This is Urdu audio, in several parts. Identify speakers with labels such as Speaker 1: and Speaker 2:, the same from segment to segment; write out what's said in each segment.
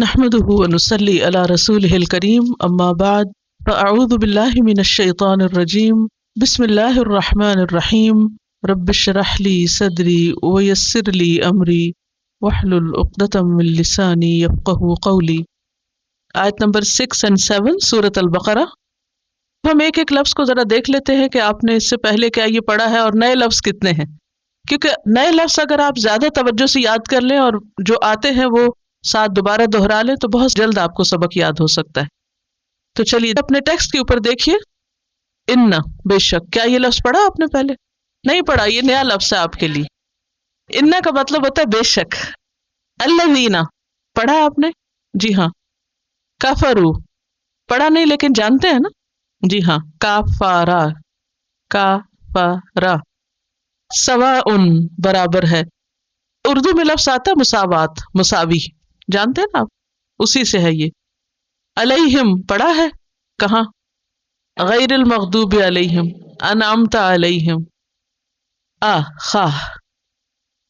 Speaker 1: نحمده ونصلي على رسوله الكريم اما بعد فاعوذ بالله من الشيطان الرجيم بسم الله الرحمن الرحيم رب اشرح لي صدري ويسر لي امري واحلل عقدة من لساني يفقهوا قولي۔ آیت نمبر 6 اور 7 سورۃ البقرہ۔ ہم ایک ایک لفظ کو ذرا دیکھ لیتے ہیں کہ آپ نے اس سے پہلے کیا یہ پڑھا ہے اور نئے لفظ کتنے ہیں، کیونکہ نئے لفظ اگر آپ زیادہ توجہ سے یاد کر لیں اور جو آتے ہیں وہ ساتھ دوبارہ دہرا لیں تو بہت جلد آپ کو سبق یاد ہو سکتا ہے۔ تو چلیے اپنے ٹیکسٹ کے اوپر دیکھیے، ان بے شک، کیا یہ لفظ پڑھا آپ نے پہلے؟ نہیں پڑھا، یہ نیا لفظ ہے آپ کے لیے۔ ان کا مطلب ہوتا ہے بے شک۔ الذین پڑھا آپ نے؟ جی ہاں۔ کفروا پڑھا نہیں لیکن جانتے ہیں نا؟ جی ہاں۔ کافارا کافارا سواء برابر ہے۔ اردو میں لفظ آتا ہے مساوات، مساوی، جانتے ہیں نا آپ، اسی سے ہے یہ۔ علیہم پڑھا ہے کہاں؟ غیر المغضوب علیہم انعمت علیہم۔ خا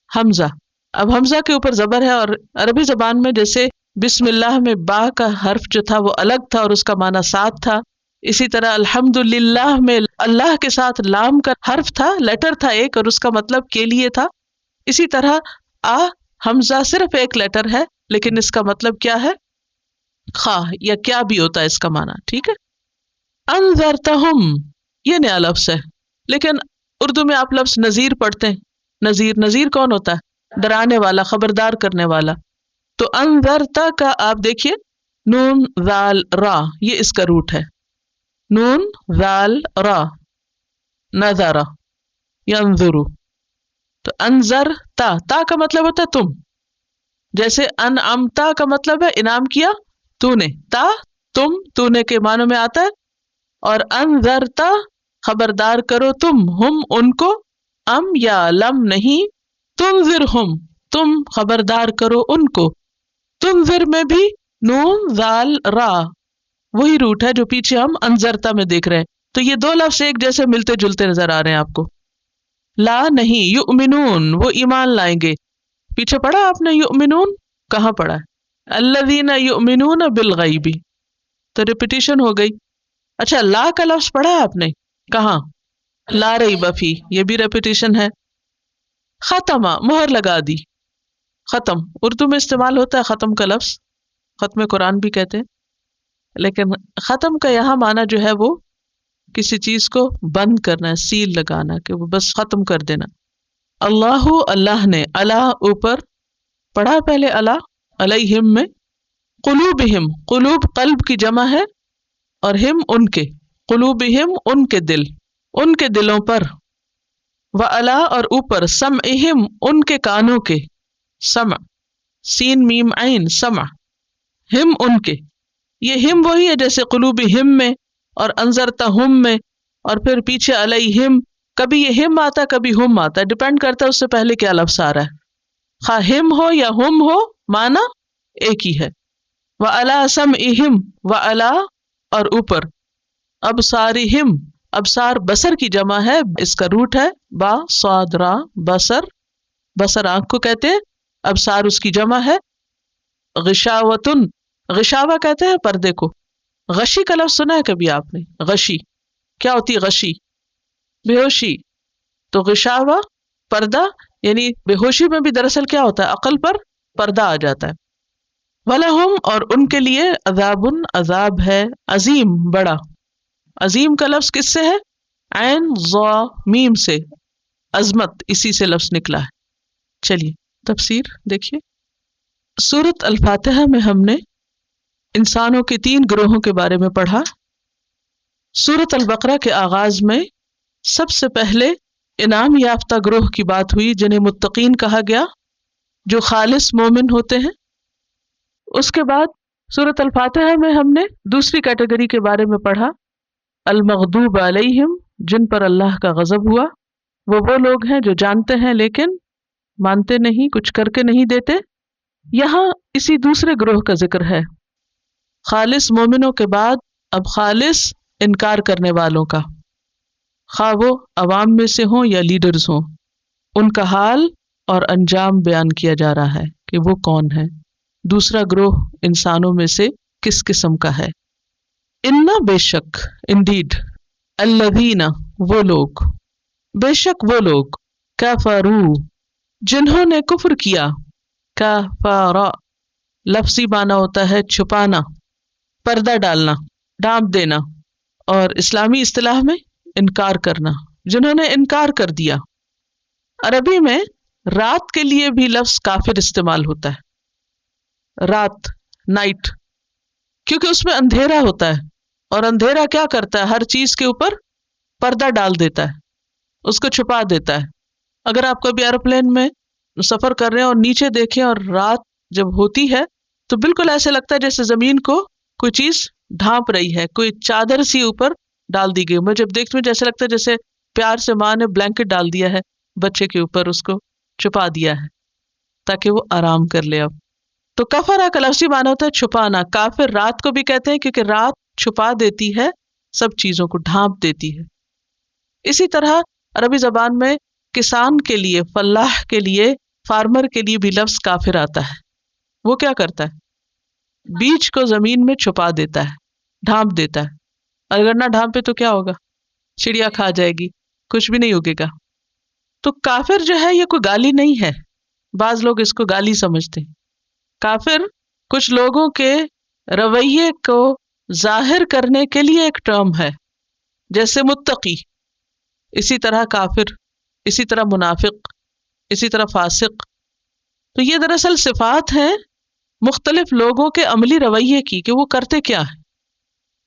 Speaker 1: حمزہ، اب حمزہ کے اوپر زبر ہے، اور عربی زبان میں جیسے بسم اللہ میں با کا حرف جو تھا وہ الگ تھا اور اس کا معنی ساتھ تھا، اسی طرح الحمدللہ میں اللہ کے ساتھ لام کا حرف تھا، لیٹر تھا ایک، اور اس کا مطلب کے لیے تھا۔ اسی طرح حمزہ صرف ایک لیٹر ہے لیکن اس کا مطلب کیا ہے؟ خواہ یا کیا بھی ہوتا ہے اس کا معنی، ٹھیک ہے۔ انذرتہم یہ نیا لفظ ہے، لیکن اردو میں آپ لفظ نذیر پڑھتے ہیں۔ نذیر، نذیر کون ہوتا ہے؟ ڈرانے والا، خبردار کرنے والا۔ تو انذرتا کا آپ دیکھیے، نون ذال را، یہ اس کا روٹ ہے، نون ذال را، نذر ینظر۔ تو انذر تا کا مطلب ہوتا ہے تم، جیسے انعمتا کا مطلب ہے انعام کیا تو نے، تا تو نے کے معنوں میں آتا ہے، اور انذرتا خبردار کرو تم، ہم ان کو، ام یا لم نہیں، تنذرہم تم خبردار کرو ان کو۔ تنذر میں بھی نون ذال را وہی روٹ ہے جو پیچھے ہم انذرتا میں دیکھ رہے ہیں، تو یہ دو لفظ ایک جیسے ملتے جلتے نظر آ رہے ہیں آپ کو۔ لا نہیں، یؤمنون وہ ایمان لائیں گے، پیچھے پڑھا آپ نے یؤمنون؟ کہاں پڑھا ہے؟ الذین یؤمنون بالغیب، تو ریپیٹیشن ہو گئی۔ اچھا، لا کا لفظ پڑھا ہے آپ نے؟ کہاں؟ لا ریب فی، یہ بھی ریپیٹیشن ہے۔ ختمہ مہر لگا دی، ختم اردو میں استعمال ہوتا ہے ختم کا لفظ، ختم قرآن بھی کہتے ہیں، لیکن ختم کا یہاں معنی جو ہے وہ کسی چیز کو بند کرنا ہے، سیل لگانا، کہ وہ بس ختم کر دینا۔ اللہ نے، اللہ اوپر پڑھا پہلے، اللہ علیہم میں، قلوبہم قلوب قلب کی جمع ہے، اور ہم ان کے، قلوبہم ان کے دل، ان کے دلوں پر، وعلا اور اوپر، سمعہم ان کے کانوں کے، سمع سین میم عین سمع، ہم ان کے، یہ ہم وہی ہے جیسے قلوبہم میں اور انذرتہم میں، اور پھر پیچھے علیہم، کبھی یہ ہم آتا ہے کبھی ہم آتا ہے، ڈیپینڈ کرتا ہے اس سے پہلے کیا لفظ آ رہا ہے، خواہ ہم ہو یا ہم ہو معنی ایک ہی ہے۔ وعلی سمعہم، وعلی اور اوپر، ابصارہم ابصار بصر کی جمع ہے، اس کا روٹ ہے با صاد را، بصر، بصر آنکھ کو کہتے ہیں، ابصار اس کی جمع ہے۔ غشاوتن غشاوہ کہتے ہیں پردے کو، غشی کا لفظ سنا ہے کبھی آپ نے؟ غشی کیا ہوتی ہے؟ غشی بے ہوشی، تو غشاوہ پردہ، یعنی بے ہوشی میں بھی دراصل کیا ہوتا ہے؟ عقل پر پردہ آ جاتا ہے۔ وَلَهُمْ اور ان کے لیے، عذابٌ عذاب ہے، عظیم بڑا۔ عظیم کا لفظ کس سے ہے؟ عین ضا میم سے، عظمت اسی سے لفظ نکلا ہے۔ چلیے تفسیر دیکھیے۔ سورۃ الفاتحہ میں ہم نے انسانوں کے 3 گروہوں کے بارے میں پڑھا۔ سورۃ البقرہ کے آغاز میں سب سے پہلے انعام یافتہ گروہ کی بات ہوئی جنہیں متقین کہا گیا، جو خالص مومن ہوتے ہیں۔ اس کے بعد سورۃ الفاتحہ میں ہم نے دوسری کیٹیگری کے بارے میں پڑھا، المغضوب علیہم، جن پر اللہ کا غضب ہوا۔ وہ لوگ ہیں جو جانتے ہیں لیکن مانتے نہیں، کچھ کر کے نہیں دیتے۔ یہاں اسی دوسرے گروہ کا ذکر ہے، خالص مومنوں کے بعد اب خالص انکار کرنے والوں کا، خواہ وہ عوام میں سے ہوں یا لیڈرز ہوں، ان کا حال اور انجام بیان کیا جا رہا ہے کہ وہ کون ہے۔ دوسرا گروہ انسانوں میں سے کس قسم کا ہے؟ انا بے شک، انڈیڈ، الذین وہ لوگ، بے شک وہ لوگ، کفروا جنہوں نے کفر کیا، کفر لفظی معنی ہوتا ہے چھپانا، پردہ ڈالنا، ڈھانپ دینا، اور اسلامی اصطلاح میں انکار کرنا، جنہوں نے انکار کر دیا۔ عربی میں رات کے لیے بھی لفظ کافر استعمال ہوتا ہے، رات، نائٹ، کیونکہ اس میں اندھیرا ہوتا ہے، اور اندھیرا کیا کرتا ہے؟ ہر چیز کے اوپر پردہ ڈال دیتا ہے، اس کو چھپا دیتا ہے۔ اگر آپ کبھی ایروپلین میں سفر کر رہے ہیں اور نیچے دیکھیں اور رات جب ہوتی ہے تو بالکل ایسے لگتا ہے جیسے زمین کو کوئی چیز ڈھانپ رہی ہے، کوئی چادر سی اوپر ڈال دی گئی۔ میں جب دیکھتی ہوں جیسے لگتا ہے جیسے پیار سے ماں نے بلینکٹ ڈال دیا ہے بچے کے اوپر، اس کو چھپا دیا ہے تاکہ وہ آرام کر لے۔ اب تو کفرا کا لفظی معنی ہوتا ہے چھپانا۔ کافر رات کو بھی کہتے ہیں کیونکہ رات چھپا دیتی ہے، سب چیزوں کو ڈھانپ دیتی ہے۔ اسی طرح عربی زبان میں کسان کے لیے، فلاح کے لیے، فارمر کے لیے بھی لفظ کافر آتا ہے۔ وہ کیا کرتا ہے؟ بیج کو زمین میں چھپا دیتا ہے، ڈھانپ دیتا ہے۔ اگر نہ ڈھانپے تو کیا ہوگا؟ چڑیا کھا جائے گی، کچھ بھی نہیں اگے گا۔ تو کافر جو ہے یہ کوئی گالی نہیں ہے، بعض لوگ اس کو گالی سمجھتے ہیں۔ کافر کچھ لوگوں کے رویے کو ظاہر کرنے کے لیے ایک ٹرم ہے، جیسے متقی، اسی طرح کافر، اسی طرح منافق، اسی طرح فاسق۔ تو یہ دراصل صفات ہیں مختلف لوگوں کے عملی رویے کی کہ وہ کرتے کیا ہے۔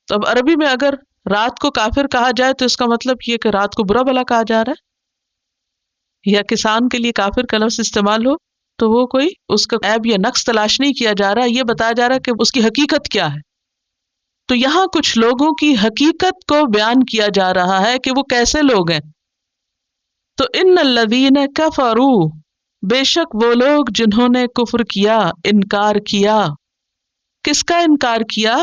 Speaker 1: تو اب عربی میں اگر رات کو کافر کہا جائے تو اس کا مطلب یہ کہ رات کو برا بلا کہا جا رہا ہے، یا کسان کے لیے کافر کا لفظ استعمال ہو تو وہ کوئی اس کا عیب یا نقص تلاش نہیں کیا جا رہا، یہ بتایا جا رہا ہے کہ اس کی حقیقت کیا ہے۔ تو یہاں کچھ لوگوں کی حقیقت کو بیان کیا جا رہا ہے کہ وہ کیسے لوگ ہیں۔ تو ان الذین کفروا بے شک وہ لوگ جنہوں نے کفر کیا، انکار کیا۔ کس کا انکار کیا؟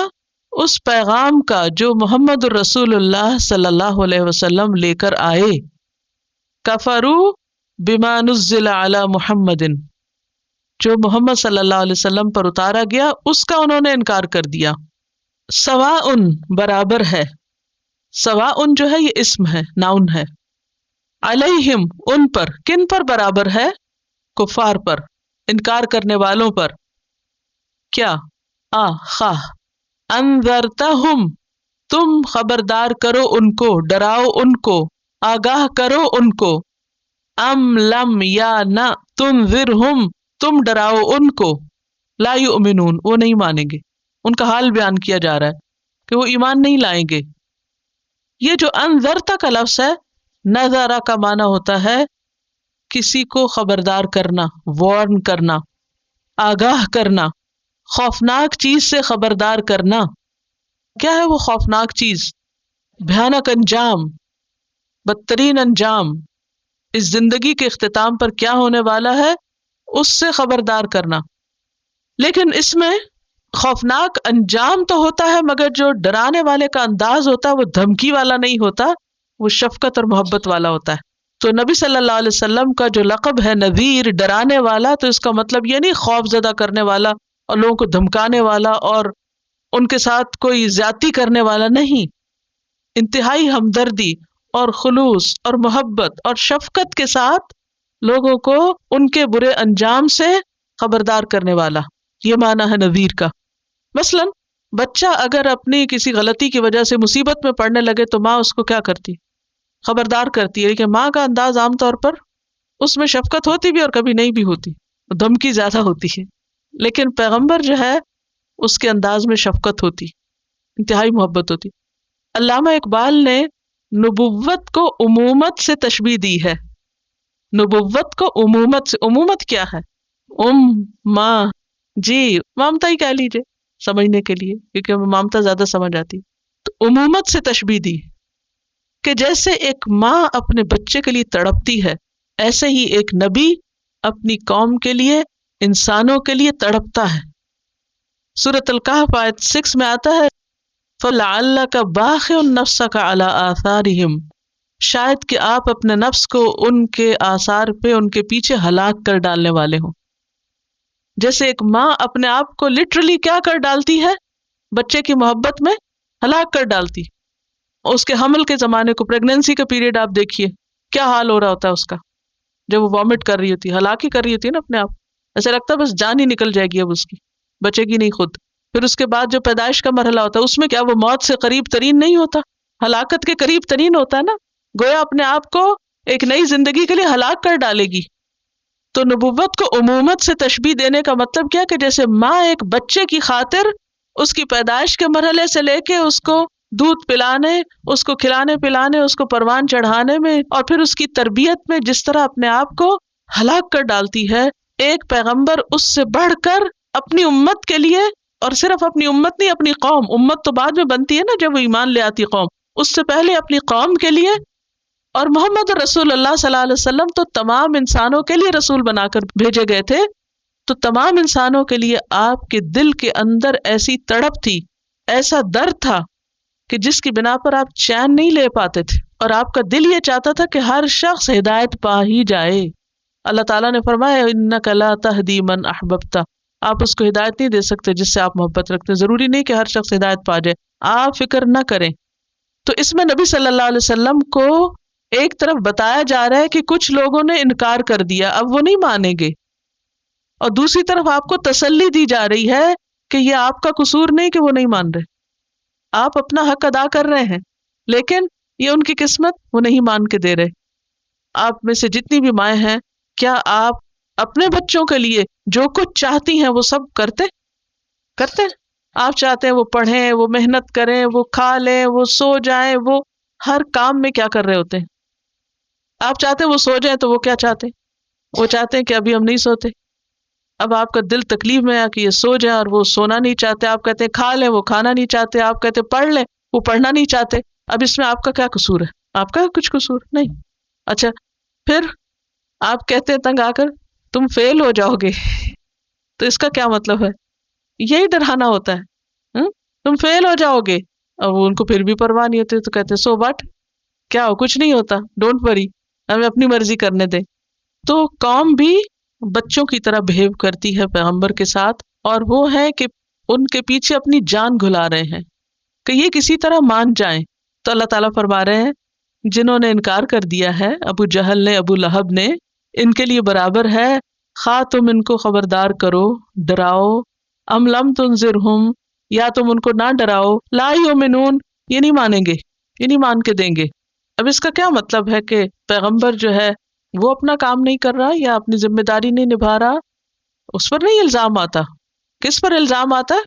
Speaker 1: اس پیغام کا جو محمد الرسول اللہ صلی اللہ علیہ وسلم لے کر آئے۔ کفروا بما نزل علی محمد، جو محمد صلی اللہ علیہ وسلم پر اتارا گیا اس کا انہوں نے انکار کر دیا۔ سواء برابر ہے، سواء جو ہے یہ اسم ہے، ناؤن ہے، علیہم ان پر، کن پر برابر ہے؟ کفار پر، انکار کرنے والوں پر۔ کیا؟ خواہ انذرتہم، تم خبردار کرو ان کو، ڈراؤ ان کو، آگاہ کرو ان کو، ام لم یا نہ تنذرہم، تم ڈراؤ ان کو، لا یؤمنون وہ نہیں مانیں گے۔ ان کا حال بیان کیا جا رہا ہے کہ وہ ایمان نہیں لائیں گے۔ یہ جو انذرتا کا لفظ ہے، نذرا کا معنی ہوتا ہے کسی کو خبردار کرنا، وارن کرنا، آگاہ کرنا، خوفناک چیز سے خبردار کرنا۔ کیا ہے وہ خوفناک چیز؟ بھیانک انجام، بدترین انجام، اس زندگی کے اختتام پر کیا ہونے والا ہے اس سے خبردار کرنا۔ لیکن اس میں خوفناک انجام تو ہوتا ہے، مگر جو ڈرانے والے کا انداز ہوتا ہے وہ دھمکی والا نہیں ہوتا، وہ شفقت اور محبت والا ہوتا ہے۔ تو نبی صلی اللہ علیہ وسلم کا جو لقب ہے نذیر، ڈرانے والا، تو اس کا مطلب یہ نہیں خوف زدہ کرنے والا اور لوگوں کو دھمکانے والا اور ان کے ساتھ کوئی زیادتی کرنے والا نہیں، انتہائی ہمدردی اور خلوص اور محبت اور شفقت کے ساتھ لوگوں کو ان کے برے انجام سے خبردار کرنے والا، یہ معنی ہے نذیر کا۔ مثلا بچہ اگر اپنی کسی غلطی کی وجہ سے مصیبت میں پڑنے لگے تو ماں اس کو کیا کرتی؟ خبردار کرتی ہے۔ لیکن ماں کا انداز عام طور پر اس میں شفقت ہوتی بھی اور کبھی نہیں بھی ہوتی، دھمکی زیادہ ہوتی ہے۔ لیکن پیغمبر جو ہے اس کے انداز میں شفقت ہوتی، انتہائی محبت ہوتی۔ علامہ اقبال نے نبوت کو عمومت سے تشبیہ دی ہے، نبوت کو عمومت سے۔ عمومت کیا ہے؟ ماں، جی مامتا ہی کہہ لیجیے سمجھنے کے لیے، کیونکہ مامتا زیادہ سمجھ آتی۔ تو عمومت سے تشبیہ دی کہ جیسے ایک ماں اپنے بچے کے لیے تڑپتی ہے، ایسے ہی ایک نبی اپنی قوم کے لیے، انسانوں کے لیے تڑپتا ہے۔ سورۃ الکہف آیت 6 میں آتا ہے فَلَعَلَّكَ بَاخِعٌ نَفْسَكَ عَلَىٰ آثَارِهِمْ، شاید کہ آپ اپنے نفس کو ان کے آثار پہ، ان کے پیچھے ہلاک کر ڈالنے والے ہوں۔ جیسے ایک ماں اپنے آپ کو لٹرلی کیا کر ڈالتی ہے، بچے کی محبت میں ہلاک کر ڈالتی. اس کے حمل کے زمانے کو، پریگننسی کا پیریڈ آپ دیکھیے کیا حال ہو رہا ہوتا ہے اس کا، جب وہ وامٹ کر رہی ہوتی ہے، ہلاک ہی کر رہی ہوتی ہے نا اپنے آپ، ایسا لگتا ہے بس جان ہی نکل جائے گی اب اس کی، بچے گی نہیں خود. پھر اس کے بعد جو پیدائش کا مرحلہ ہوتا ہے اس میں کیا وہ موت سے قریب ترین نہیں ہوتا، ہلاکت کے قریب ترین ہوتا ہے نا، گویا اپنے آپ کو ایک نئی زندگی کے لیے ہلاک کر ڈالے گی. تو نبوت کو امومت سے تشبیہ دینے کا مطلب کیا کہ جیسے ماں ایک بچے کی خاطر اس کی پیدائش کے مرحلے سے لے کے اس کو دودھ پلانے، اس کو کھلانے پلانے، اس کو پروان چڑھانے میں اور پھر اس کی تربیت میں جس طرح اپنے آپ کو ہلاک کر ڈالتی ہے، ایک پیغمبر اس سے بڑھ کر اپنی امت کے لیے، اور صرف اپنی امت نہیں، اپنی قوم، امت تو بعد میں بنتی ہے نا جب وہ ایمان لے آتی قوم، اس سے پہلے اپنی قوم کے لیے. اور محمد رسول اللہ صلی اللہ علیہ وسلم تو تمام انسانوں کے لیے رسول بنا کر بھیجے گئے تھے، تو تمام انسانوں کے لیے آپ کے دل کے اندر ایسی تڑپ تھی، ایسا درد تھا کہ جس کی بنا پر آپ چین نہیں لے پاتے تھے، اور آپ کا دل یہ چاہتا تھا کہ ہر شخص ہدایت پا ہی جائے. اللہ تعالیٰ نے فرمایا اِنَّكَ لَا تَهْدِي مَنْ أَحْبَبْتَ، آپ اس کو ہدایت نہیں دے سکتے جس سے آپ محبت رکھتے. ضروری نہیں کہ ہر شخص ہدایت پا جائے، آپ فکر نہ کریں. تو اس میں نبی صلی اللہ علیہ وسلم کو ایک طرف بتایا جا رہا ہے کہ کچھ لوگوں نے انکار کر دیا، اب وہ نہیں مانیں گے، اور دوسری طرف آپ کو تسلی دی جا رہی ہے کہ یہ آپ کا قصور نہیں کہ وہ نہیں مان رہے، آپ اپنا حق ادا کر رہے ہیں، لیکن یہ ان کی قسمت، وہ نہیں مان کے دے رہے. آپ میں سے جتنی بھی مائیں ہیں، کیا آپ اپنے بچوں کے لیے جو کچھ چاہتی ہیں وہ سب کرتے؟ آپ چاہتے ہیں وہ پڑھیں، وہ محنت کریں، وہ کھا لیں، وہ سو جائیں، وہ ہر کام میں کیا کر رہے ہوتے ہیں؟ آپ چاہتے ہیں وہ سو جائیں تو وہ کیا چاہتے ہیں؟ وہ چاہتے ہیں کہ ابھی ہم نہیں سوتے. اب آپ کا دل تکلیف میں ہے کہ یہ سو جائیں اور وہ سونا نہیں چاہتے. آپ کہتے ہیں کھا لیں، وہ کھانا نہیں چاہتے. آپ کہتے ہیں پڑھ لیں، وہ پڑھنا نہیں چاہتے. اب اس میں آپ کا کیا قصور ہے؟ آپ کا کچھ قصور نہیں. اچھا، پھر آپ کہتے ہیں تنگ آ کر تم فیل ہو جاؤ گے، تو اس کا کیا مطلب ہے؟ یہی ڈرانا ہوتا ہے، تم فیل ہو جاؤ گے. اور وہ ان کو پھر بھی پرواہ نہیں ہوتی، تو کہتے سو بٹ کیا ہو، کچھ نہیں ہوتا، ڈونٹ وری، ہمیں اپنی مرضی کرنے دیں. تو قوم بھی بچوں کی طرح بہیو کرتی ہے پیغمبر کے ساتھ، اور وہ ہے کہ ان کے پیچھے اپنی جان گھلا رہے ہیں کہ یہ کسی طرح مان جائیں. تو اللہ تعالیٰ فرما رہے ہیں جنہوں نے انکار کر دیا ہے، ابو جہل نے، ابو لہب نے، ان کے لیے برابر ہے خواہ تم ان کو خبردار کرو، ڈراؤ، ام لم تنذرہم، یا تم ان کو نہ ڈراؤ، لا یؤمنون، یہ نہیں مانیں گے، یہ نہیں مان کے دیں گے. اب اس کا کیا مطلب ہے کہ پیغمبر جو ہے وہ اپنا کام نہیں کر رہا یا اپنی ذمہ داری نہیں نبھا رہا؟ اس پر نہیں الزام آتا. کس پر الزام آتا ہے؟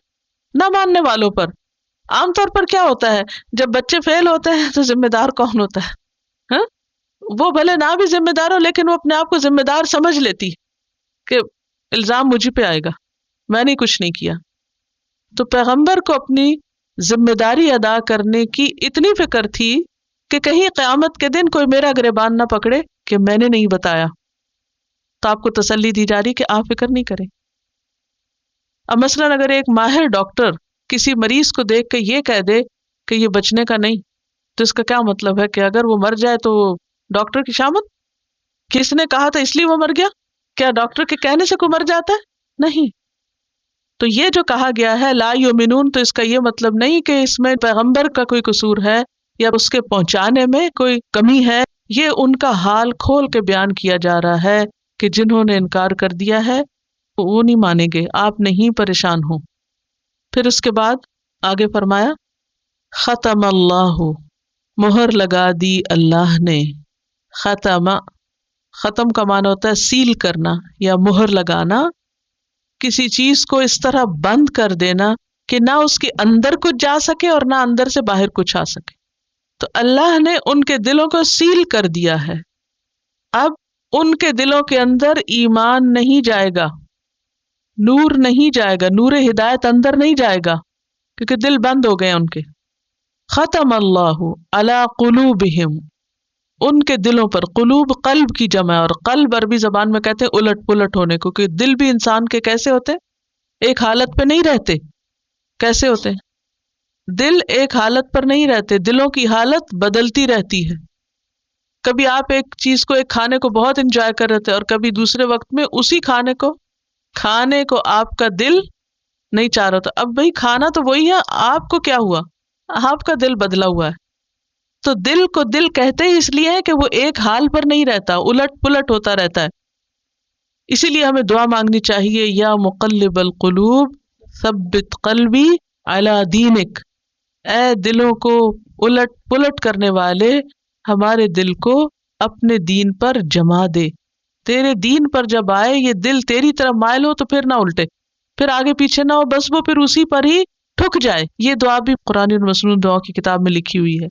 Speaker 1: نہ ماننے والوں پر. عام طور پر کیا ہوتا ہے جب بچے فیل ہوتے ہیں تو ذمہ دار کون ہوتا ہے؟ ہاں، وہ بھلے نہ بھی ذمہ دار ہو لیکن وہ اپنے آپ کو ذمہ دار سمجھ لیتی کہ الزام مجھے پہ آئے گا، میں نے کچھ نہیں کیا. تو پیغمبر کو اپنی ذمہ داری ادا کرنے کی اتنی فکر تھی کہ کہیں قیامت کے دن کوئی میرا گریبان نہ پکڑے کہ میں نے نہیں بتایا. تو آپ کو تسلی دی جا رہی کہ آپ فکر نہیں کریں. اب مثلاً اگر ایک ماہر ڈاکٹر کسی مریض کو دیکھ کے یہ کہہ دے کہ یہ بچنے کا نہیں، تو اس کا کیا مطلب ہے کہ اگر وہ مر جائے تو ڈاکٹر کی شامت؟ کس نے کہا تھا اس لیے وہ مر گیا؟ کیا ڈاکٹر کے کہنے سے کوئی مر جاتا ہے؟ نہیں. تو یہ جو کہا گیا ہے لا یؤمنون، تو اس کا یہ مطلب نہیں کہ اس میں پیغمبر کا کوئی قصور ہے یا اس کے پہنچانے میں کوئی کمی ہے. یہ ان کا حال کھول کے بیان کیا جا رہا ہے کہ جنہوں نے انکار کر دیا ہے وہ نہیں مانیں گے، آپ نہیں پریشان ہوں. پھر اس کے بعد آگے فرمایا ختم اللہ، مہر لگا دی اللہ نے. ختم کا معنی ہوتا ہے سیل کرنا یا مہر لگانا، کسی چیز کو اس طرح بند کر دینا کہ نہ اس کے اندر کچھ جا سکے اور نہ اندر سے باہر کچھ آ سکے. تو اللہ نے ان کے دلوں کو سیل کر دیا ہے. اب ان کے دلوں کے اندر ایمان نہیں جائے گا، نور نہیں جائے گا، نور ہدایت اندر نہیں جائے گا، کیونکہ دل بند ہو گئے ان کے. ختم اللہ علی قلوبہم، ان کے دلوں پر. قلوب قلب کی جمع ہے، اور قلب عربی زبان میں کہتے ہیں الٹ پلٹ ہونے کو، کہ دل بھی انسان کے کیسے ہوتے ہیں؟ ایک حالت پہ نہیں رہتے. کیسے ہوتے ہیں؟ دل ایک حالت پر نہیں رہتے، دلوں کی حالت بدلتی رہتی ہے. کبھی آپ ایک چیز کو، ایک کھانے کو بہت انجوائے کر رہے تھے، اور کبھی دوسرے وقت میں اسی کھانے کو کھانے کو آپ کا دل نہیں چاہ رہا تھا. اب بھائی کھانا تو وہی ہے, آپ کو کیا ہوا, آپ کا دل بدلا ہوا ہے. تو دل کو دل کہتے ہی اس لیے ہے کہ وہ ایک حال پر نہیں رہتا, الٹ پلٹ ہوتا رہتا ہے. اسی لیے ہمیں دعا مانگنی چاہیے, یا مقلب القلوب ثبت قلبی علی دینک, اے دلوں کو الٹ پلٹ کرنے والے ہمارے دل کو اپنے دین پر جما دے. تیرے دین پر جب آئے یہ دل تیری طرف مائل ہو تو پھر نہ الٹے, پھر آگے پیچھے نہ ہو, بس وہ پھر اسی پر ہی ٹھک جائے. یہ دعا بھی قرآن المسنون دعا کی کتاب میں لکھی ہوئی ہے.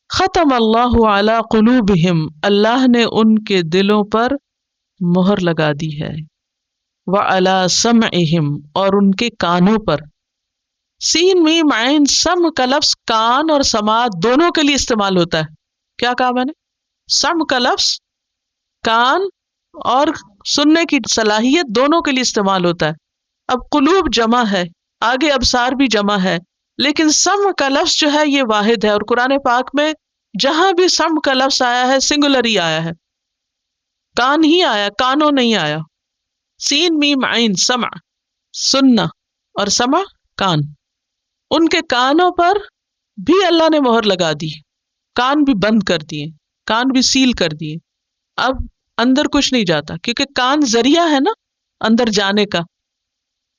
Speaker 1: ختم اللہ علی قلوبہم, اللہ نے ان کے دلوں پر مہر لگا دی ہے. وعلی سمعہم, اور ان کے کانوں پر. سین میم عین سم کا لفظ کان اور سماعت دونوں کے لیے استعمال ہوتا ہے. کیا کہا میں نے؟ سم کا لفظ کان اور سننے کی صلاحیت دونوں کے لیے استعمال ہوتا ہے. اب قلوب جمع ہے, آگے ابصار بھی جمع ہے, لیکن سم کا لفظ جو ہے یہ واحد ہے. اور قرآن پاک میں جہاں بھی سم کا لفظ آیا ہے سنگولر ہی آیا ہے, کان ہی آیا, کانوں نہیں آیا. سین میم عین سمع سننا اور سمع کان. ان کے کانوں پر بھی اللہ نے مہر لگا دی, کان بھی بند کر دیے, کان بھی سیل کر دیے. اب اندر کچھ نہیں جاتا کیونکہ کان ذریعہ ہے نا اندر جانے کا,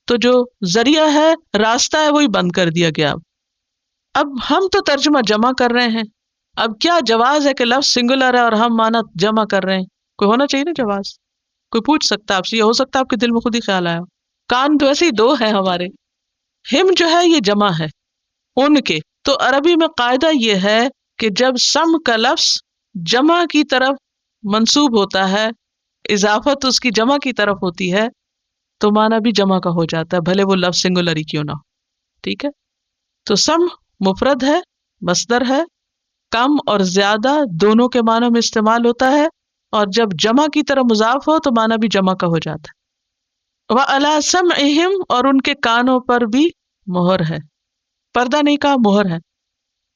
Speaker 1: تو جو ذریعہ ہے راستہ ہے وہی بند کر دیا گیا. اب ہم تو ترجمہ جمع کر رہے ہیں, اب کیا جواز ہے کہ لفظ سنگولر ہے اور ہم مانا جمع کر رہے ہیں؟ کوئی ہونا چاہیے نا جواز, کوئی پوچھ سکتا ہے آپ سے, یہ ہو سکتا ہے آپ کے دل میں خود ہی خیال آیا. کان تو ایسے ہی دو ہیں ہمارے, ہم جو ہے یہ جمع ہے ان کے. تو عربی میں قاعدہ یہ ہے کہ جب سم کا لفظ جمع کی طرف منسوب ہوتا ہے, اضافت اس کی جمع کی طرف ہوتی ہے, تو معنی بھی جمع کا ہو جاتا ہے, بھلے وہ لفظ سنگولر ہی کیوں نہ ہو. ٹھیک ہے, تو سم مفرد ہے, مصدر ہے, کم اور زیادہ دونوں کے معنوں میں استعمال ہوتا ہے, اور جب جمع کی طرف مضاف ہو تو معنی بھی جمع کا ہو جاتا ہے. وَعَلَىٰ سَمْعِهِمْ, اور ان کے کانوں پر بھی مہر ہے, پردہ نہیں کہا, مہر ہے.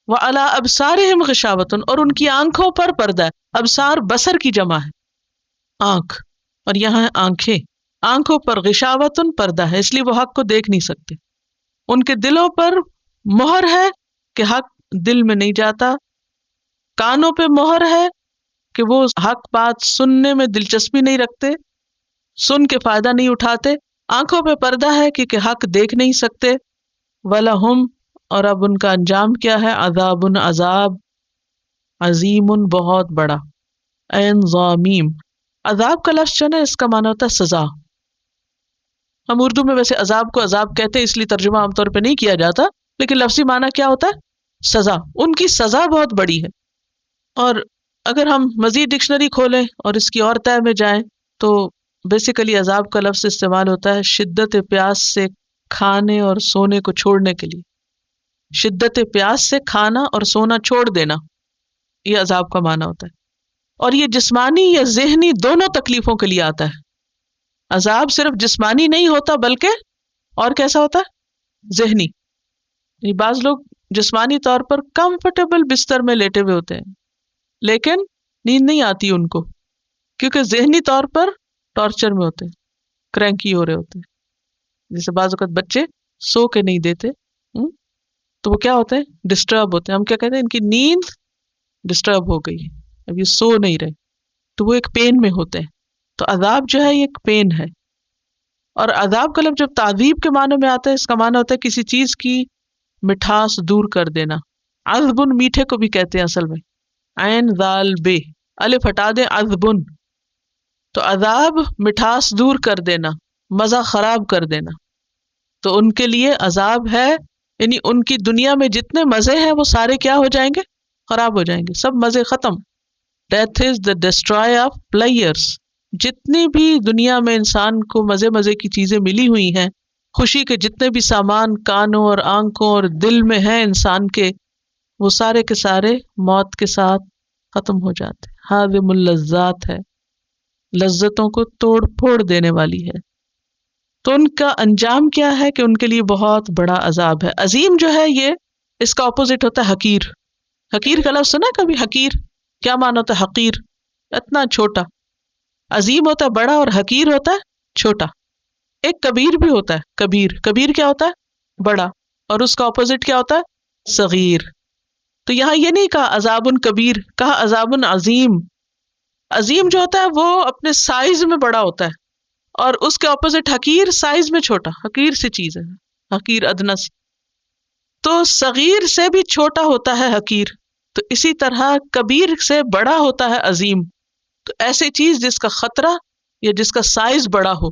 Speaker 1: وَعَلَىٰ أَبْصَارِهِمْ غِشَاوَةٌ, اور ان کی آنکھوں پر پردہ ہے. ابصار بصر کی جمع ہے, آنکھ, اور یہاں ہے آنکھیں. آنکھوں پر غشاوتن پردہ ہے, اس لیے وہ حق کو دیکھ نہیں سکتے. ان کے دلوں پر مہر ہے کہ حق دل میں نہیں جاتا. کانوں پہ مہر ہے کہ وہ حق بات سننے میں دلچسپی نہیں رکھتے, سن کے فائدہ نہیں اٹھاتے. آنکھوں پہ پردہ ہے کہ حق دیکھ نہیں سکتے. وَلَهُمْ, اور اب ان کا انجام کیا ہے, عذاب, عذاب, عظیم, بہت بڑا. عین ضامیم, عذاب کا لفظ جو ہے اس کا معنی ہوتا ہے سزا. ہم اردو میں ویسے عذاب کو عذاب کہتے ہیں, اس لیے ترجمہ عام طور پہ نہیں کیا جاتا, لیکن لفظی معنی کیا ہوتا ہے؟ سزا. ان کی سزا بہت بڑی ہے. اور اگر ہم مزید ڈکشنری کھولیں اور اس کی اور تہ میں جائیں تو بیسیکلی عذاب کا لفظ استعمال ہوتا ہے شدت پیاس سے کھانے اور سونے کو چھوڑنے کے لیے. شدت پیاس سے کھانا اور سونا چھوڑ دینا, یہ عذاب کا معنی ہوتا ہے. اور یہ جسمانی یا ذہنی دونوں تکلیفوں کے لیے آتا ہے. عذاب صرف جسمانی نہیں ہوتا بلکہ اور کیسا ہوتا ہے؟ ذہنی. بعض لوگ جسمانی طور پر کمفرٹیبل بستر میں لیٹے ہوئے ہوتے ہیں لیکن نیند نہیں آتی ان کو, کیونکہ ذہنی طور پر ٹارچر میں ہوتے ہیں, کرینکی ہو رہے ہوتے ہیں. جیسے بعض اوقات بچے سو کے نہیں دیتے تو وہ کیا ہوتے ہیں؟ ڈسٹرب ہوتے ہیں. ہم کیا کہتے ہیں؟ ان کی نیند ڈسٹرب ہو گئی, اب یہ سو نہیں رہے, تو وہ ایک پین میں ہوتے ہیں. تو عذاب جو ہے یہ ایک پین ہے. اور عذاب کا لفظ جب تعذیب کے معنی میں آتا ہے, اس کا معنی ہوتا ہے کسی چیز کی مٹھاس دور کر دینا. عذبن, میٹھے کو بھی کہتے ہیں اصل میں, عین ذال بے, الف ہٹا دیں, عذبن. تو عذاب مٹھاس دور کر دینا, مزہ خراب کر دینا. تو ان کے لیے عذاب ہے, یعنی ان کی دنیا میں جتنے مزے ہیں وہ سارے کیا ہو جائیں گے؟ خراب ہو جائیں گے, سب مزے ختم. Death is the destroyer of players. جتنی بھی دنیا میں انسان کو مزے مزے کی چیزیں ملی ہوئی ہیں, خوشی کے جتنے بھی سامان کانوں اور آنکھوں اور دل میں ہیں انسان کے, وہ سارے کے سارے موت کے ساتھ ختم ہو جاتے. ہاضم اللذات ہے, لذتوں کو توڑ پھوڑ دینے والی ہے. تو ان کا انجام کیا ہے کہ ان کے لیے بہت بڑا عذاب ہے. عظیم جو ہے یہ اس کا اپوزٹ ہوتا ہے حقیر. حقیر کا لفظ سنا کبھی؟ حقیر کیا معنی ہوتا ہے؟ حقیر اتنا چھوٹا. عظیم ہوتا ہے بڑا اور حقیر ہوتا ہے چھوٹا. ایک کبیر بھی ہوتا ہے، کبیر، کبیر کیا ہوتا ہے؟ بڑا، اور اس کا اپوزٹ کیا ہوتا ہے؟ صغیر۔ تو یہاں یہ نہیں کہا عذاب کبیر، کہا عذاب عظیم۔ عظیم جو ہوتا ہے وہ اپنے سائز میں بڑا ہوتا ہے، اور اس کے اپوزٹ حقیر، سائز میں چھوٹا، حقیر سی چیز ہے، حقیر ادنا سی۔ تو صغیر سے بھی چھوٹا ہوتا ہے حقیر، تو اسی طرح کبیر سے بڑا ہوتا ہے عظیم۔ تو ایسی چیز جس کا خطرہ یا جس کا سائز بڑا ہو،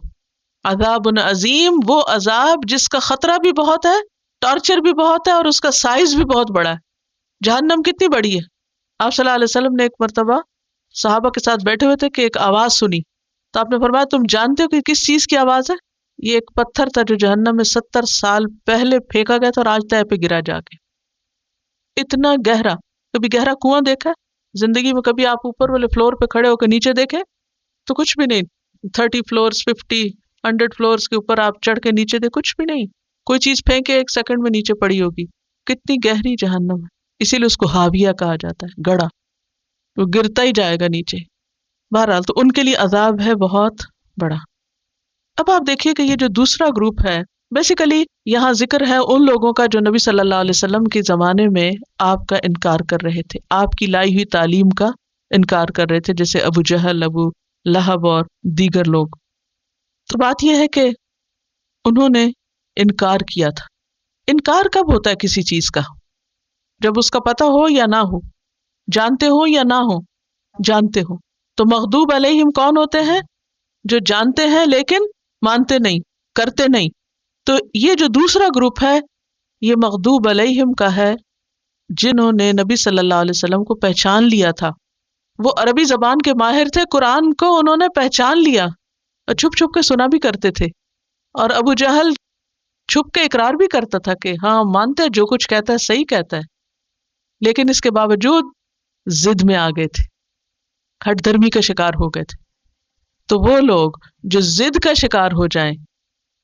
Speaker 1: عذاب عظیم، وہ عذاب جس کا خطرہ بھی بہت ہے، ٹارچر بھی بہت ہے، اور اس کا سائز بھی بہت بڑا ہے۔ جہنم کتنی بڑی ہے؟ آپ صلی اللہ علیہ وسلم نے ایک مرتبہ صحابہ کے ساتھ بیٹھے ہوئے تھے کہ ایک آواز سنی، تو آپ نے فرمایا تم جانتے ہو کہ کس چیز کی آواز ہے؟ یہ ایک پتھر تھا جو جہنم میں 70 سال پہلے پھینکا گیا تھا اور آج تہ پہ گرا جا کے۔ اتنا گہرا، کبھی گہرا کنواں دیکھا ہے زندگی میں؟ کبھی آپ اوپر والے فلور پہ کھڑے ہو کے نیچے دیکھے تو کچھ بھی نہیں، 30 فلورز، 50، 100 فلورز کے اوپر آپ چڑھ کے نیچے دے، کچھ بھی نہیں، کوئی چیز پھینکے 1 سیکنڈ میں نیچے پڑی ہوگی۔ کتنی گہری جہنم ہے، اسی لیے اس کو حاویہ کہا جاتا ہے، گڑا، وہ گرتا ہی جائے گا نیچے۔ بہرحال تو ان کے لیے عذاب ہے بہت بڑا۔ اب آپ دیکھیے کہ یہ جو دوسرا گروپ ہے، بیسیکلی یہاں ذکر ہے ان لوگوں کا جو نبی صلی اللہ علیہ وسلم کے زمانے میں آپ کا انکار کر رہے تھے، آپ کی لائی ہوئی تعلیم کا انکار کر رہے تھے، جیسے ابو جہل، ابو لہب اور دیگر لوگ۔ تو بات یہ ہے کہ انہوں نے انکار کیا تھا۔ انکار کب ہوتا ہے کسی چیز کا؟ جب اس کا پتہ ہو یا نہ ہو، جانتے ہو یا نہ ہو، جانتے ہو۔ تو مغضوب علیہم کون ہوتے ہیں؟ جو جانتے ہیں لیکن مانتے نہیں، کرتے نہیں۔ تو یہ جو دوسرا گروپ ہے یہ مغضوب علیہم کا ہے، جنہوں نے نبی صلی اللہ علیہ وسلم کو پہچان لیا تھا۔ وہ عربی زبان کے ماہر تھے، قرآن کو انہوں نے پہچان لیا اور چھپ چھپ کے سنا بھی کرتے تھے۔ اور ابو جہل چھپ کے اقرار بھی کرتا تھا کہ ہاں مانتے جو کچھ کہتا ہے صحیح کہتا ہے، لیکن اس کے باوجود ضد میں آ گئے تھے، ہٹ دھرمی کا شکار ہو گئے تھے۔ تو وہ لوگ جو ضد کا شکار ہو جائیں،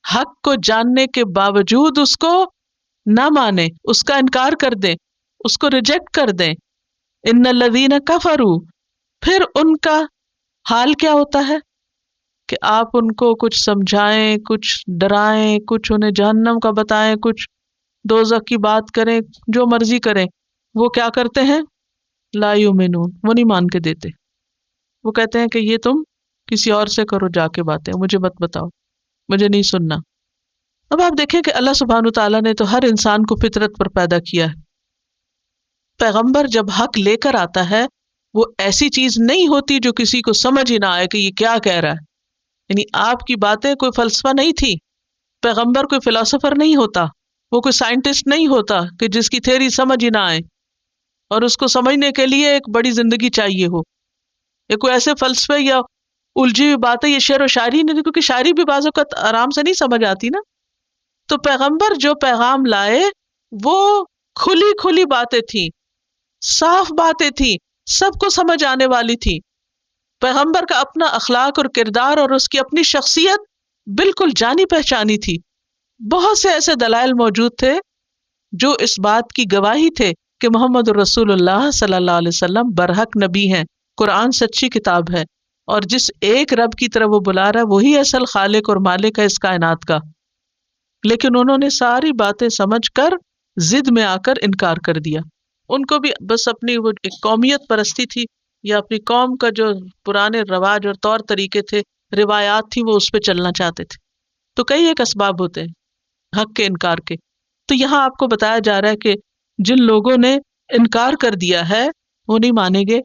Speaker 1: حق کو جاننے کے باوجود اس کو نہ مانے، اس کا انکار کر دیں، اس کو ریجیکٹ کر دیں، ان الذین کفروا، پھر ان کا حال کیا ہوتا ہے کہ آپ ان کو کچھ سمجھائیں، کچھ ڈرائیں، کچھ انہیں جہنم کا بتائیں، کچھ دوزخ کی بات کریں، جو مرضی کریں، وہ کیا کرتے ہیں؟ لا یؤمنون، وہ نہیں مان کے دیتے۔ وہ کہتے ہیں کہ یہ تم کسی اور سے کرو جا کے باتیں، مجھے مت بتاؤ، مجھے نہیں سننا۔ اب آپ دیکھیں کہ اللہ سبحانہ تعالیٰ نے تو ہر انسان کو فطرت پر پیدا کیا ہے۔ پیغمبر جب حق لے کر آتا ہے وہ ایسی چیز نہیں ہوتی جو کسی کو سمجھ ہی نہ آئے کہ یہ کیا کہہ رہا ہے۔ یعنی آپ کی باتیں کوئی فلسفہ نہیں تھی، پیغمبر کوئی فلاسفر نہیں ہوتا، وہ کوئی سائنٹسٹ نہیں ہوتا کہ جس کی تھیری سمجھ ہی نہ آئے اور اس کو سمجھنے کے لیے ایک بڑی زندگی چاہیے ہو، یا کوئی ایسے فلسفے یا الجھی ہوئی باتیں، یہ شعر و شاعری نہیں، کیونکہ شاعری بھی بعض اوقات آرام سے نہیں سمجھ آتی نا۔ تو پیغمبر جو پیغام لائے وہ کھلی کھلی باتیں تھیں، صاف باتیں تھیں، سب کو سمجھ آنے والی تھی۔ پیغمبر کا اپنا اخلاق اور کردار اور اس کی اپنی شخصیت بالکل جانی پہچانی تھی۔ بہت سے ایسے دلائل موجود تھے جو اس بات کی گواہی تھے کہ محمد رسول اللہ صلی اللہ علیہ وسلم برحق نبی ہیں، قرآن سچی کتاب ہے، اور جس ایک رب کی طرف وہ بلا رہا ہے وہی اصل خالق اور مالک ہے اس کائنات کا۔ لیکن انہوں نے ساری باتیں سمجھ کر ضد میں آ کر انکار کر دیا۔ ان کو بھی بس اپنی وہ ایک قومیت پرستی تھی، یا اپنی قوم کا جو پرانے رواج اور طور طریقے تھے، روایات تھی، وہ اس پہ چلنا چاہتے تھے۔ تو کئی ایک اسباب ہوتے ہیں حق کے انکار کے۔ تو یہاں آپ کو بتایا جا رہا ہے کہ جن لوگوں نے انکار کر دیا ہے وہ نہیں مانیں گے،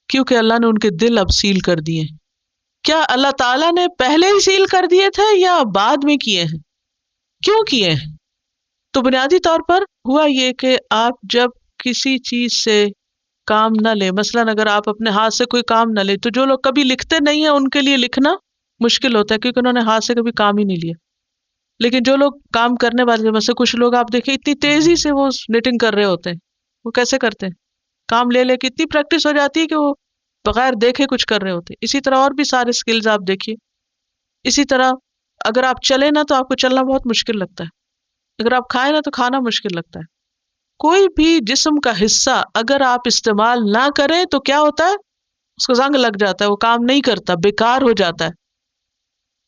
Speaker 1: کیونکہ اللہ نے ان کے دل اب سیل کر دیے۔ کیا اللہ تعالیٰ نے پہلے ہی سیل کر دیے تھے یا بعد میں کیے ہیں؟ کیوں کیے ہیں؟ تو بنیادی طور پر ہوا یہ کہ آپ جب کسی چیز سے کام نہ لیں، مثلاً اگر آپ اپنے ہاتھ سے کوئی کام نہ لیں، تو جو لوگ کبھی لکھتے نہیں ہیں ان کے لیے لکھنا مشکل ہوتا ہے، کیونکہ انہوں نے ہاتھ سے کبھی کام ہی نہیں لیا۔ لیکن جو لوگ کام کرنے والے، میں سے کچھ لوگ آپ دیکھیں اتنی تیزی سے وہ نیٹنگ کر رہے ہوتے ہیں، وہ کیسے کرتے ہیں؟ کام لے لے کے اتنی پریکٹس ہو جاتی ہے کہ وہ بغیر دیکھے کچھ کر رہے ہوتے ہیں۔ اسی طرح اور بھی سارے سکلز آپ دیکھیے۔ اسی طرح اگر آپ چلیں نا تو آپ کو چلنا بہت مشکل لگتا ہے، اگر آپ کھائیں نا تو کھانا مشکل لگتا ہے۔ کوئی بھی جسم کا حصہ اگر آپ استعمال نہ کریں تو کیا ہوتا ہے؟ اس کو زنگ لگ جاتا ہے، وہ کام نہیں کرتا، بیکار ہو جاتا ہے۔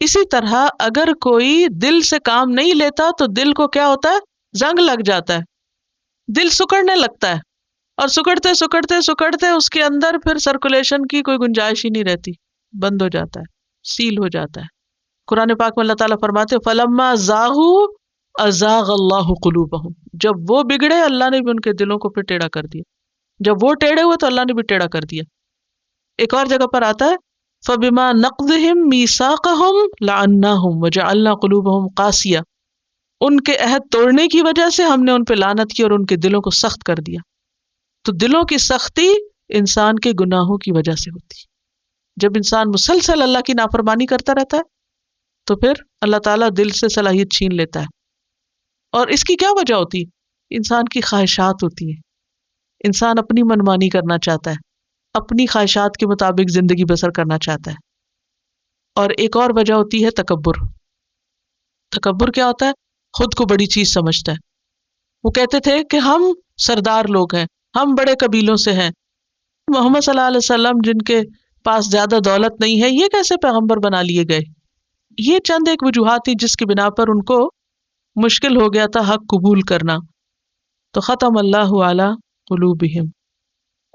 Speaker 1: اسی طرح اگر کوئی دل سے کام نہیں لیتا تو دل کو کیا ہوتا ہے؟ زنگ لگ جاتا ہے، دل سکڑنے لگتا ہے، اور سکڑتے سکڑتے سکڑتے اس کے اندر پھر سرکولیشن کی کوئی گنجائش ہی نہیں رہتی، بند ہو جاتا ہے، سیل ہو جاتا ہے۔ قرآن پاک میں اللہ تعالیٰ فرماتے ہیں فَلَمَّا زَاغُوا أَزَاغَ اللَّهُ قُلُوبَهُمْ، جب وہ بگڑے اللہ نے بھی ان کے دلوں کو پھر ٹیڑھا کر دیا، جب وہ ٹیڑھے ہوئے تو اللہ نے بھی ٹیڑھا کر دیا۔ ایک اور جگہ پر آتا ہے فَبِمَا نَقْضِهِمْ مِيثَاقَهُمْ لَعَنَّاهُمْ وَجَعَلْنَا قُلُوبَهُمْ قَاسِيَةً، ان کے عہد توڑنے کی وجہ سے ہم نے ان پہ لعنت کی اور ان کے دلوں کو سخت کر دیا۔ تو دلوں کی سختی انسان کے گناہوں کی وجہ سے ہوتی ہے۔ جب انسان مسلسل اللہ کی نافرمانی کرتا رہتا ہے تو پھر اللہ تعالیٰ دل سے صلاحیت چھین لیتا ہے۔ اور اس کی کیا وجہ ہوتی ہے؟ انسان کی خواہشات ہوتی ہیں، انسان اپنی منمانی کرنا چاہتا ہے، اپنی خواہشات کے مطابق زندگی بسر کرنا چاہتا ہے۔ اور ایک اور وجہ ہوتی ہے تکبر۔ تکبر کیا ہوتا ہے؟ خود کو بڑی چیز سمجھتا ہے۔ وہ کہتے تھے کہ ہم سردار لوگ ہیں، ہم بڑے قبیلوں سے ہیں، محمد صلی اللہ علیہ وسلم جن کے پاس زیادہ دولت نہیں ہے یہ کیسے پیغمبر بنا لیے گئے؟ یہ چند ایک وجوہات تھی جس کی بنا پر ان کو مشکل ہو گیا تھا حق قبول کرنا۔ تو ختم اللہ علی قلوبہم،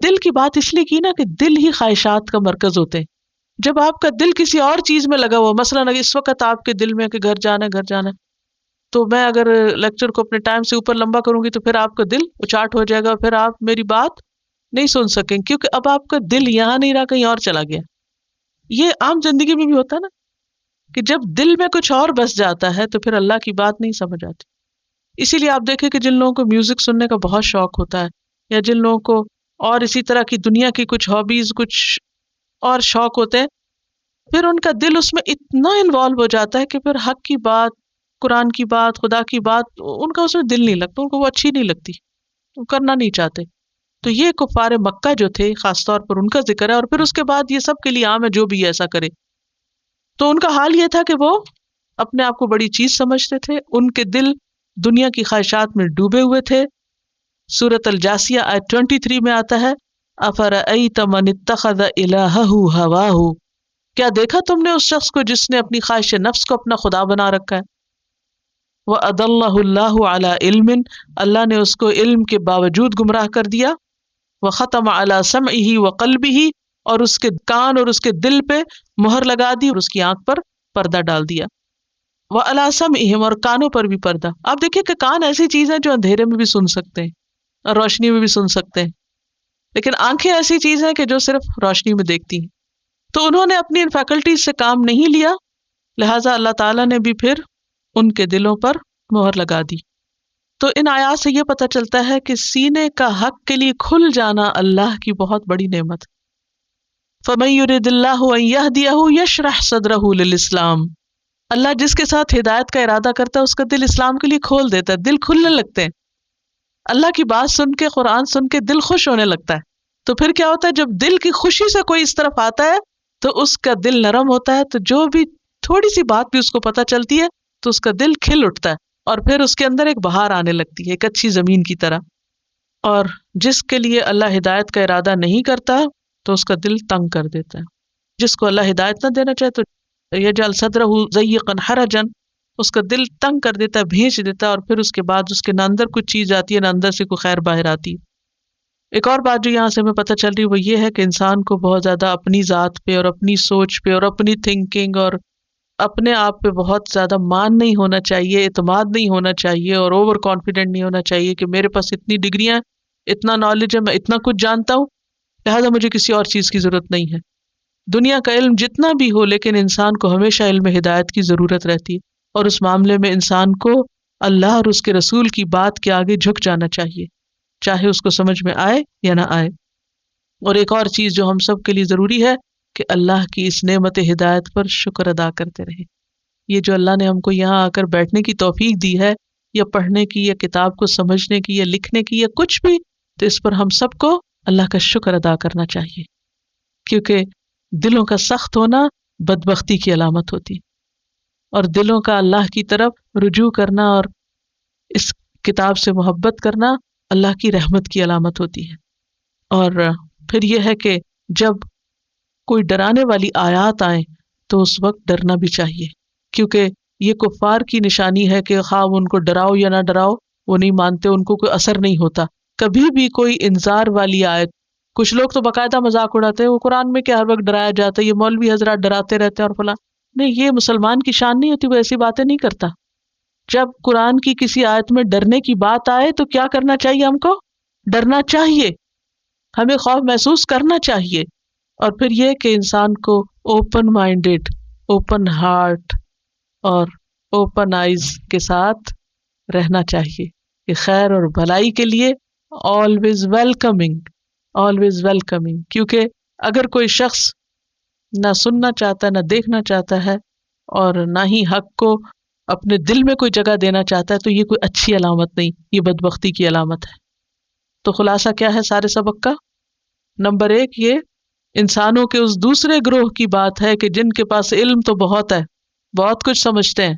Speaker 1: دل کی بات اس لیے کی نا کہ دل ہی خواہشات کا مرکز ہوتے ہیں۔ جب آپ کا دل کسی اور چیز میں لگا ہوا، مثلاً اس وقت آپ کے دل میں کہ گھر جانا ہے گھر جانا ہے، تو میں اگر لیکچر کو اپنے ٹائم سے اوپر لمبا کروں گی تو پھر آپ کا دل اچاٹ ہو جائے گا، پھر آپ میری بات نہیں سن سکیں کیونکہ اب آپ کا دل یہاں نہیں رہا، کہیں اور چلا گیا۔ یہ عام زندگی میں بھی ہوتا ہے نا کہ جب دل میں کچھ اور بس جاتا ہے تو پھر اللہ کی بات نہیں سمجھ آتی۔ اسی لیے آپ دیکھیں کہ جن لوگوں کو میوزک سننے کا بہت شوق ہوتا ہے، یا جن لوگوں کو اور اسی طرح کی دنیا کی کچھ ہابیز، کچھ اور شوق ہوتے ہیں، پھر ان کا دل اس میں اتنا انوالو ہو جاتا ہے کہ پھر حق کی بات، قرآن کی بات، خدا کی بات، ان کا اس میں دل نہیں لگتا، ان کو وہ اچھی نہیں لگتی، وہ کرنا نہیں چاہتے۔ تو یہ کفار مکہ جو تھے خاص طور پر ان کا ذکر ہے، اور پھر اس کے بعد یہ سب کے لیے عام ہے جو بھی ایسا کرے۔ تو ان کا حال یہ تھا کہ وہ اپنے آپ کو بڑی چیز سمجھتے تھے، ان کے دل دنیا کی خواہشات میں ڈوبے ہوئے تھے۔ سورۃ الجاسیہ آیت 23 میں آتا ہے افرأیت من اتخذ الہہ ہواہ، کیا دیکھا تم نے اس شخص کو جس نے اپنی خواہش نفس کو اپنا خدا بنا رکھا ہے۔ وَأَضَلَّهُ اللَّهُ عَلَىٰ عِلْمٍ، اللہ نے اس کو علم کے باوجود گمراہ کر دیا۔ وَخَتَمَ عَلَىٰ سَمْعِهِ وَقَلْبِهِ، اور اس کے کان اور اس کے دل پہ مہر لگا دی اور اس کی آنکھ پر پردہ ڈال دیا۔ وَعَلَىٰ سَمْعِهِمْ، اور کانوں پر بھی پردہ۔ آپ دیکھیں کہ کان ایسی چیز ہے جو اندھیرے میں بھی سن سکتے ہیں اور روشنی میں بھی سن سکتے ہیں، لیکن آنکھیں ایسی چیز ہیں کہ جو صرف روشنی میں دیکھتی ہیں۔ تو انہوں نے اپنی ان فیکلٹیز سے کام نہیں لیا، لہٰذا اللہ تعالیٰ نے بھی پھر ان کے دلوں پر مہر لگا دی۔ تو ان آیات سے یہ پتہ چلتا ہے کہ سینے کا حق کے لیے کھل جانا اللہ کی بہت بڑی نعمت۔ فَمَن يُرِدِ اللَّهُ أَن يَهْدِيَهُ يَشْرَحْ صَدْرَهُ لِلْإِسْلَامِ، اللہ جس کے ساتھ ہدایت کا ارادہ کرتا ہے اس کا دل اسلام کے لیے کھول دیتا ہے، دل کھلنے لگتے ہیں۔ اللہ کی بات سن کے، قرآن سن کے دل خوش ہونے لگتا ہے۔ تو پھر کیا ہوتا ہے جب دل کی خوشی سے کوئی اس طرف آتا ہے تو اس کا دل نرم ہوتا ہے، تو جو بھی تھوڑی سی بات بھی اس کو پتہ چلتی ہے تو اس کا دل کھل اٹھتا ہے، اور پھر اس کے اندر ایک بہار آنے لگتی ہے، ایک اچھی زمین کی طرح۔ اور جس کے لیے اللہ ہدایت کا ارادہ نہیں کرتا تو اس کا دل تنگ کر دیتا ہے۔ جس کو اللہ ہدایت نہ دینا چاہے تو یجعل صدرہ ضیقا حرجا، اس کا دل تنگ کر دیتا ہے، بھیج دیتا ہے، اور پھر اس کے بعد اس کے نہ اندر کچھ چیز آتی ہے نہ اندر سے کوئی خیر باہر آتی ہے۔ ایک اور بات جو یہاں سے ہمیں پتہ چل رہی وہ یہ ہے کہ انسان کو بہت زیادہ اپنی ذات پہ اور اپنی سوچ پہ اور اپنی تھنکنگ اور اپنے آپ پہ بہت زیادہ مان نہیں ہونا چاہیے، اعتماد نہیں ہونا چاہیے، اور اوور کانفیڈنٹ نہیں ہونا چاہیے کہ میرے پاس اتنی ڈگریاں، اتنا نالج ہے، میں اتنا کچھ جانتا ہوں، لہٰذا مجھے کسی اور چیز کی ضرورت نہیں ہے۔ دنیا کا علم جتنا بھی ہو لیکن انسان کو ہمیشہ علم ہدایت کی ضرورت رہتی ہے، اور اس معاملے میں انسان کو اللہ اور اس کے رسول کی بات کے آگے جھک جانا چاہیے، چاہے اس کو سمجھ میں آئے یا نہ آئے۔ اور ایک اور چیز جو ہم سب کے لیے ضروری ہے کہ اللہ کی اس نعمت ہدایت پر شکر ادا کرتے رہیں۔ یہ جو اللہ نے ہم کو یہاں آ کر بیٹھنے کی توفیق دی ہے، یا پڑھنے کی، یا کتاب کو سمجھنے کی، یا لکھنے کی، یا کچھ بھی، تو اس پر ہم سب کو اللہ کا شکر ادا کرنا چاہیے، کیونکہ دلوں کا سخت ہونا بدبختی کی علامت ہوتی، اور دلوں کا اللہ کی طرف رجوع کرنا اور اس کتاب سے محبت کرنا اللہ کی رحمت کی علامت ہوتی ہے۔ اور پھر یہ ہے کہ جب کوئی ڈرانے والی آیات آئیں تو اس وقت ڈرنا بھی چاہیے، کیونکہ یہ کفار کی نشانی ہے کہ خواہ ان کو ڈراؤ یا نہ ڈراؤ وہ نہیں مانتے، ان کو کوئی اثر نہیں ہوتا۔ کبھی بھی کوئی انذار والی آیت، کچھ لوگ تو باقاعدہ مذاق اڑاتے ہیں وہ قرآن میں کیا ہر وقت ڈرایا جاتا ہے، یہ مولوی حضرات ڈراتے رہتے ہیں اور فلاں، نہیں، یہ مسلمان کی شان نہیں ہوتی، وہ ایسی باتیں نہیں کرتا۔ جب قرآن کی کسی آیت میں ڈرنے کی بات آئے تو کیا کرنا چاہیے؟ ہم کو ڈرنا چاہیے، ہمیں خوف محسوس کرنا چاہیے، اور پھر یہ کہ انسان کو اوپن مائنڈیڈ، اوپن ہارٹ اور اوپن آئیز کے ساتھ رہنا چاہیے کہ خیر اور بھلائی کے لیے آلویز ویلکمنگ، آلویز ویلکمنگ، کیونکہ اگر کوئی شخص نہ سننا چاہتا ہے، نہ دیکھنا چاہتا ہے، اور نہ ہی حق کو اپنے دل میں کوئی جگہ دینا چاہتا ہے، تو یہ کوئی اچھی علامت نہیں، یہ بدبختی کی علامت ہے۔ تو خلاصہ کیا ہے سارے سبق کا؟ نمبر 1، یہ انسانوں کے اس دوسرے گروہ کی بات ہے کہ جن کے پاس علم تو بہت ہے، بہت کچھ سمجھتے ہیں،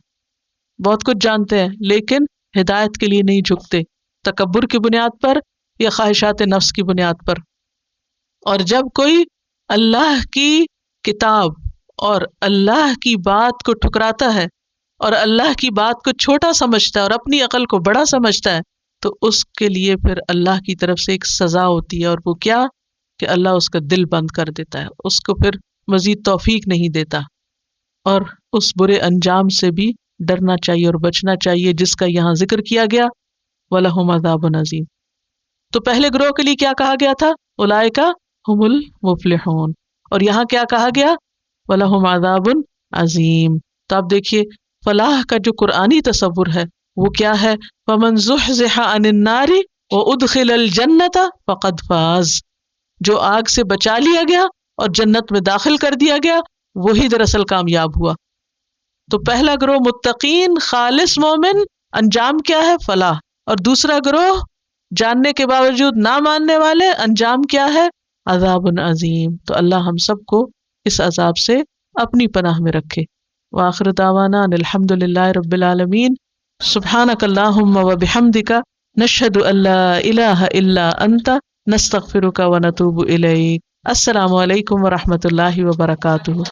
Speaker 1: بہت کچھ جانتے ہیں، لیکن ہدایت کے لیے نہیں جھکتے، تکبر کی بنیاد پر یا خواہشات نفس کی بنیاد پر۔ اور جب کوئی اللہ کی کتاب اور اللہ کی بات کو ٹھکراتا ہے اور اللہ کی بات کو چھوٹا سمجھتا ہے اور اپنی عقل کو بڑا سمجھتا ہے، تو اس کے لیے پھر اللہ کی طرف سے ایک سزا ہوتی ہے، اور وہ کیا کہ اللہ اس کا دل بند کر دیتا ہے، اس کو پھر مزید توفیق نہیں دیتا، اور اس برے انجام سے بھی ڈرنا چاہیے اور بچنا چاہیے جس کا یہاں ذکر کیا گیا، وَلَهُمْ عَذَابٌ عَظِيمٌ۔ تو پہلے گروہ کے لیے کیا کہا گیا تھا؟ اولئک هم المفلحون، اور یہاں کیا کہا گیا؟ وَلَهُمْ عَذَابٌ عَظِيمٌ۔ تو آپ دیکھیے فلاح کا جو قرآنی تصور ہے وہ کیا ہے؟ فَمَنْ زُحْزِحَ عَنِ النَّارِ وَأُدْخِلَ الْجَنَّةَ فَقَدْ فَازَ، جو آگ سے بچا لیا گیا اور جنت میں داخل کر دیا گیا، وہی دراصل کامیاب ہوا۔ تو پہلا گروہ متقین خالص مومن، انجام کیا ہے؟ فلاح، اور دوسرا گروہ جاننے کے باوجود نہ ماننے والے، انجام کیا ہے؟ عذاب عظیم۔ تو اللہ ہم سب کو اس عذاب سے اپنی پناہ میں رکھے۔ وآخر دعوانا ان الحمد للہ رب العالمین۔ سبحانک اللہم وبحمدک، نشہد ان لا الہ الا انت، نستغفرک ونتوب الیک۔ السلام علیکم ورحمۃ اللہ وبرکاتہ۔